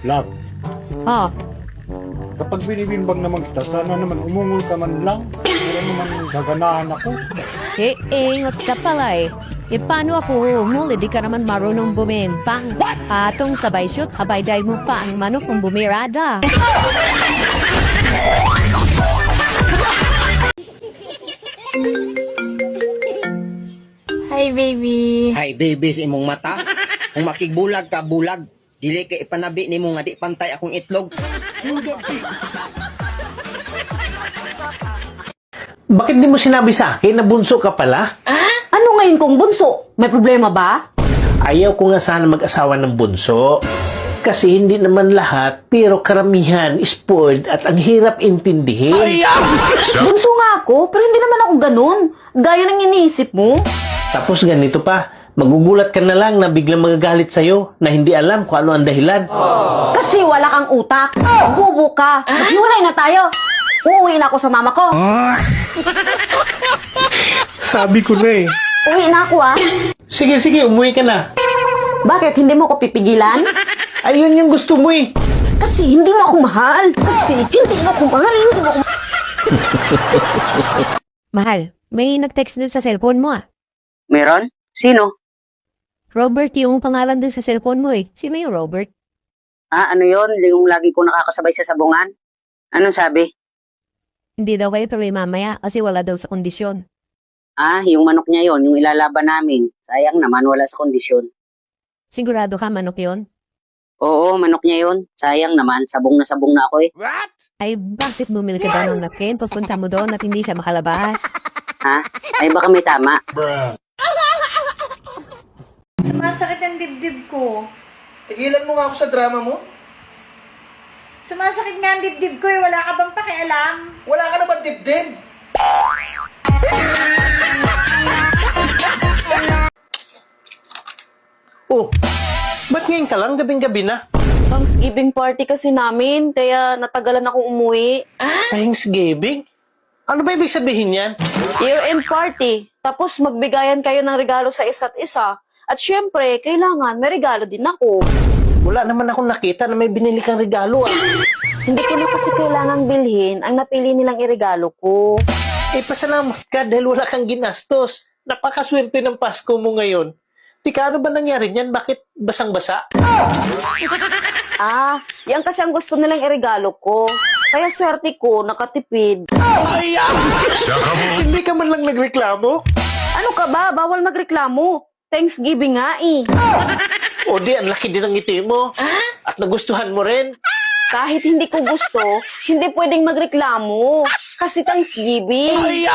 Love, Oh, kapag binibimbang naman kita, sana naman umungol ka man lang. Para naman gaganahan ako. ingot ka pala eh. E paano ako umuli? Di ka naman marunong bumimbang. Patong sabay shoot, habay day mo pa ang manok kung bumirada. Hi, baby. Hay baby sa imong mata. Kung makigbulag ka, bulag. Dili ka ipanabi ni mo nga di pantay akong itlog. Bakit di mo sinabi sa akin na bunso ka pala? Ano ngayon kung bunso? May problema ba? Ayaw ko nga sana mag-asawa ng bunso. Kasi hindi naman lahat, pero karamihan, spoiled at ang hirap intindihin. Bunso nga ako, pero hindi naman ako ganun. Gaya ng iniisip mo. Tapos ganito pa, magugulat ka na lang na biglang magagalit sa'yo na hindi alam kung ano ang dahilan. Kasi wala kang utak. Bubo ka. Maghiwalay na tayo. Uuwi na ako sa mama ko. Sabi ko na eh. Uwi na ako Sige, umuwi ka na. Bakit? Hindi mo ko pipigilan? Ayun yung gusto mo eh. Kasi hindi mo ako mahal. Mahal, may nag-text dun sa cellphone mo ah. Meron? Sino? Robert yung pangalan dun sa cellphone mo eh. Sino yung Robert? Ano yon? Yung lagi ko nakakasabay sa sabungan? Anong sabi? Hindi daw kayo tuloy mamaya kasi wala daw sa kondisyon. Yung manok niya yon, yung ilalaban namin. Sayang naman, wala sa kondisyon. Sigurado ka manok yon? Oo, manok niya yon. Sayang naman, sabong na ako eh. Ay, bakit bumili ka daw ng napkin? Pagpunta mo doon at hindi siya makalabas. Ay baka may tama. Sumasakit ang dibdib ko. Tigilan mo nga ako sa drama mo. Sumasakit nga ang dibdib ko eh. Wala ka bang pakialam? Wala ka naman dibdib. Oh, ba't ngayon ka lang? Gabing-gabi na. Thanksgiving party kasi namin, kaya natagalan akong umuwi. Thanksgiving? Ano ba ibig sabihin yan? Year-end party. Tapos magbigayan kayo ng regalo sa isa't isa. At syempre, kailangan may regalo din ako. Wala naman akong nakita na may binili kang regalo ah. Hindi ko na kasi kailangang bilhin ang napili nilang iregalo ko. Eh, pasalamat ka dahil wala kang ginastos. Napakaswerte ng Pasko mo ngayon. Tika, ano ba nangyari niyan? Bakit basang-basa? Yan kasi ang gusto nilang iregalo ko. Kaya swerte ko, nakatipid. Hindi ka man lang nagreklamo? Ano ka ba? Bawal magreklamo. Thanksgiving nga eh. O di, ang laki din ng ngiti mo. At nagustuhan mo rin. Kahit hindi ko gusto, hindi pwedeng magreklamo. Kasi Thanksgiving. Ay,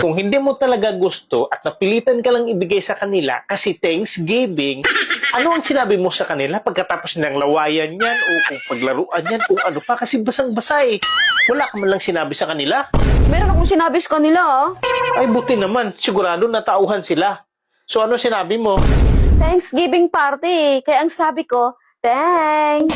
kung hindi mo talaga gusto at napilitan ka lang ibigay sa kanila kasi Thanksgiving, ano ang sinabi mo sa kanila pagkatapos ng lawayan yan o kung paglaruan yan kung ano pa kasi basang-basa eh. Wala ka man lang sinabi sa kanila. Meron akong sinabi sa kanila Ay, buti naman. Sigurado natauhan sila. So, ano sinabi mo? Thanksgiving party. Kaya ang sabi ko, thanks.